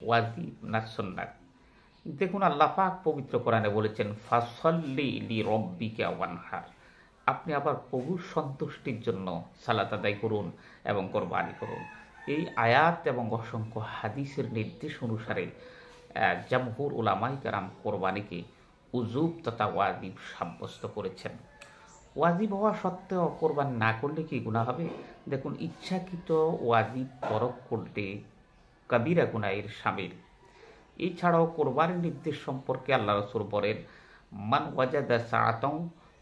ওয়াজিব না সুন্নাত? দেখুন আল্লাহ পাক পবিত্র কোরআনে বলেছেন ফাসল্লি লি রব্বিকা ওয়ানহার। আপনি আবার প্রভুর সন্তুষ্টির জন্য সালাত আদায় করুন এবং কোরবানি করুন। এই আয়াত এবং অসংখ্য হাদিসের নির্দেশ অনুসারে জামহুর উলামায়ে কেরাম কোরবানিকে উজুব তথা ওয়াজিব সাব্যস্ত করেছেন। ওয়াজিব হওয়া সত্ত্বেও কোরবানি না করলে কি গুনাহ হবে? দেখুন, ইচ্ছাকৃত ওয়াজিব তরক করলে কাবিরা গুনাহ এর শামিল। এছাড়াও কোরবানির নির্দেশ সম্পর্কে আল্লাহ রাসূল বলেন, মান ওয়াজাদা সাআতাও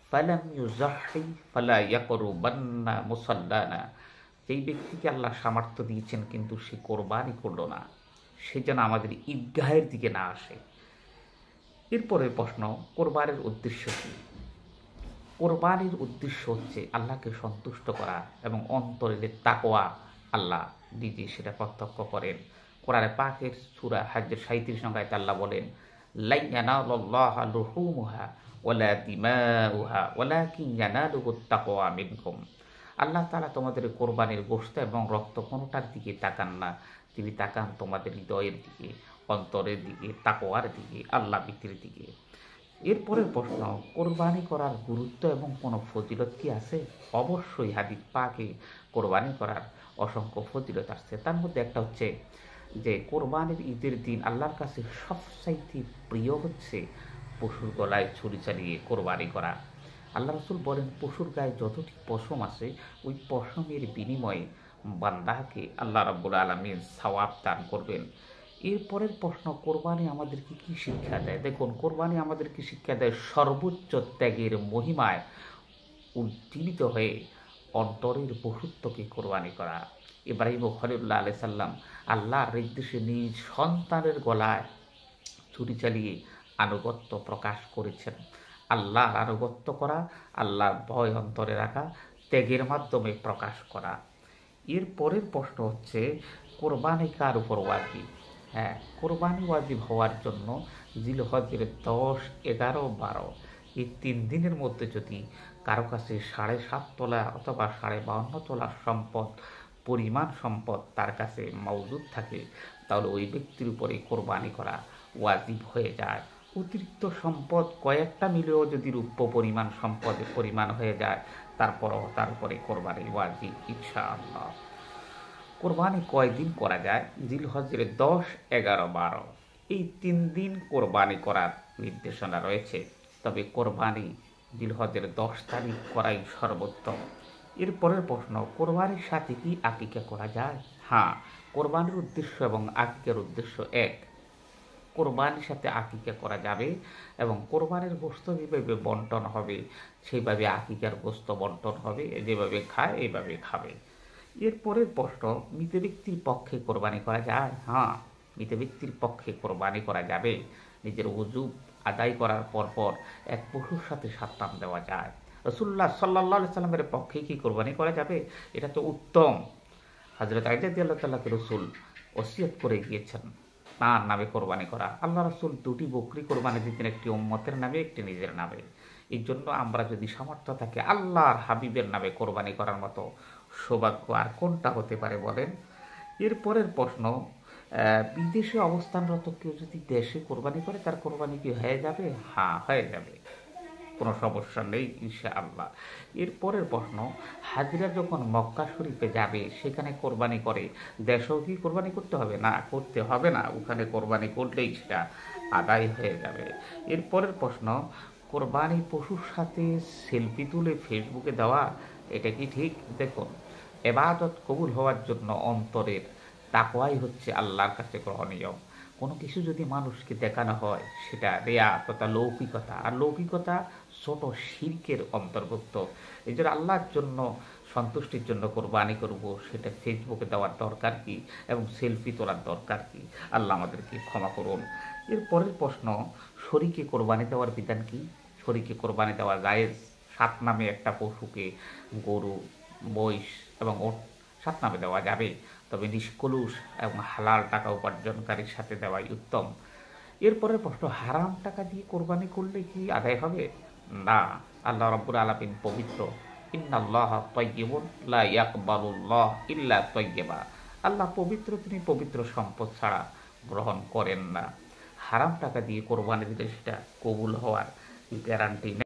ফালাম ইউযাহহি ফালা ইয়াকরুবান্না মুসাল্লানা। যেই ব্যক্তিকে আল্লাহ সামর্থ্য দিয়েছেন কিন্তু সে কোরবানি করলো না, সে যেন আমাদের ঈদগাহের দিকে না আসে। এরপরের প্রশ্ন, কোরবানির উদ্দেশ্য কী? কোরবানির উদ্দেশ্য হচ্ছে আল্লাহকে সন্তুষ্ট করা এবং অন্তরের তাকওয়া। আল্লাহ নিজে সেটা প্রত্যক্ষ করেন। কোরআনে পাকের সূরা হজ্জের ৩৭ নং আয়াতে আল্লাহ বলেন, লা ইয়ানালুল্লাহা লুহুমুহা ওয়ালা দিমাউহা ওয়ালাকিন ইয়ানালুহুত তাকওয়া মিনকুম। আল্লাহ তাআলা তোমাদের কোরবানির গোশত এবং রক্ত কোনোটার দিকে তাকান না, তিনি তাকান তোমাদের হৃদয়ের দিকে, অন্তরের দিকে, তাকওয়ার দিকে, আল্লাহ ভীতির দিকে। এরপরের প্রশ্ন, কোরবানি করার গুরুত্ব এবং কোনো ফজিলত কি আছে? অবশ্যই হাদিস পাকে কোরবানি করার অসংখ্য ফজিলত আসছে। তার মধ্যে একটা হচ্ছে যে কোরবানির ঈদের দিন আল্লাহর কাছে সবচাইতে প্রিয় হচ্ছে পশুর গলায় ছুরি চালিয়ে কোরবানি করা। আল্লাহ রাসূল বলেন, পশুর গায়ে যতটি পশম আছে ওই পশমের বিনিময়ে বান্দাকে আল্লাহ রাব্বুল আলামিন সওয়াব দান করবেন। এরপরের প্রশ্ন, কোরবানি আমাদেরকে কি শিক্ষা দেয়? দেখুন, কোরবানি আমাদেরকে শিক্ষা দেয় সর্বোচ্চ ত্যাগের মহিমায় উজ্জীবিত হয়ে অন্তরের পশুত্বকে কোরবানি করা। ইব্রাহিম খলিলুল্লাহ আলাইহিস সালাম আল্লাহর নির্দেশে নিজ সন্তানের গলায় ছুরি চালিয়ে আনুগত্য প্রকাশ করেছেন। আল্লাহর আনুগত্য করা, আল্লাহর ভয় অন্তরে রাখা, ত্যাগের মাধ্যমে প্রকাশ করা। এর পরের প্রশ্ন হচ্ছে, কোরবানি কার উপর ওয়াজিব? হ্যাঁ, কোরবানি ওয়াজিব হওয়ার জন্য জিলহজের ১০, ১১, ১২ এই ৩ দিনের মধ্যে যদি কারো কাছে ৭.৫ তোলা অথবা ৫.৫ তোলা পরিমাণ সম্পদ তার কাছে মওজুদ থাকে, তাহলে ওই ব্যক্তির উপরে কোরবানি করা ওয়াজিব হয়ে যায়। অতিরিক্ত সম্পদ কয়েকটা মিলেও যদি রূপ্য সম্পদের পরিমাণ হয়ে যায়, তারপরও তার উপরে কোরবানি ওয়াজিব ইনশাআল্লাহ। কোরবানি কয়দিন করা যায়? জিলহজের ১০, ১১, ১২ এই ৩ দিন কোরবানি করার নির্দেশনা রয়েছে। তবে কোরবানি জিলহজের ১০ তারিখ করাই সর্বোত্তম। এরপরের প্রশ্ন, কোরবানির সাথে কি আকিকা করা যায়? হ্যাঁ, কোরবানির উদ্দেশ্য এবং আকিকার উদ্দেশ্য এক। কোরবানির সাথে আকিকা করা যাবে এবং কোরবানির গোশত যেভাবে বন্টন হবে সেইভাবে আকিকার গোশত বন্টন হবে, যেভাবে খায় এইভাবে খাবে। এরপরের প্রশ্ন, মৃত ব্যক্তির পক্ষে কোরবানি করা যায়? হ্যাঁ, মৃত ব্যক্তির পক্ষে কোরবানি করা যাবে। নিজের ওযুব আদায় করার পরপর এক পশুর সাথে সাতনাম দেওয়া যায়। রাসূলুল্লাহ সাল্লাল্লাহু আলাইহি সাল্লামের পক্ষে কি কোরবানি করা যাবে? এটা তো উত্তম। হযরত আয়েশা রাদিয়াল্লাহু তাআলাকে রাসূল ওসিয়ত করে গিয়েছেন তাঁর নামে কোরবানি করা। আল্লাহ রাসূল ২টি বকরি কোরবানি দিতেন, একটি উম্মতের নামে, একটি নিজের নামে। এই জন্য আমরা যদি সামর্থ্য থাকে আল্লাহর হাবিবের নামে কোরবানি করার মতো সৌভাগ্য আর কোনটা হতে পারে বলেন? এরপরের প্রশ্ন, বিদেশে অবস্থানরত কেউ যদি দেশে কোরবানি করে তার কোরবানি কি হয়ে যাবে? হ্যাঁ, হয়ে যাবে, কোনো সমস্যা নেই ইনশাআল্লাহ। এরপরের প্রশ্ন, হাজিরা যখন মক্কা শরীফে যাবে সেখানে কোরবানি করে দেশেও কি কোরবানি করতে হবে? না, করতে হবে না, ওখানে কোরবানি করলেই সেটা আদায় হয়ে যাবে। এরপরের প্রশ্ন, কোরবানি পশুর সাথে সেলফি তুলে ফেসবুকে দেওয়া এটা কি ঠিক? দেখুন, ইবাদত কবুল হওয়ার জন্য অন্তরের তাকওয়াই হচ্ছে আল্লাহর কাছে গ্রহণীয়। কোনো কিছু যদি মানুষকে দেখানো হয় সেটা রিয়া তথা লৌকিকতা, আর লৌকিকতা ছোট শিরকের অন্তর্ভুক্ত। এই জন্য আল্লাহর জন্য সন্তুষ্টির জন্য কোরবানি করব, সেটা ফেসবুকে দেওয়ার দরকার কি এবং সেলফি তোলার দরকার কি? আল্লাহ আমাদেরকে ক্ষমা করুন। এরপরের প্রশ্ন, শরীকে কোরবানি দেওয়ার বিধান কি? শরীকে কোরবানি দেওয়া জায়েজ। সাত নামে একটা পশুকে, গরু, মহিষ এবং ওট, সাত নামে দেওয়া যাবে, তবে নিষ্কলুষ এবং হালাল টাকা উপার্জনকারীর সাথে দেওয়াই উত্তম। এরপরের প্রশ্ন, হারাম টাকা দিয়ে কোরবানি করলে কি আদায় হবে? না, আল্লাহ রাব্বুল আলামিন পবিত্র। ইন্নাল্লাহা তাইয়্যিবুন লা ইয়াকবালুল্লাহু ইল্লা তাইয়্যিবা। আল্লাহ পবিত্র, তিনি পবিত্র সম্পদ ছাড়া গ্রহণ করেন না। হারাম টাকা দিয়ে কোরবানি দিলে সেটা কবুল হওয়ার গ্যারান্টি নেই।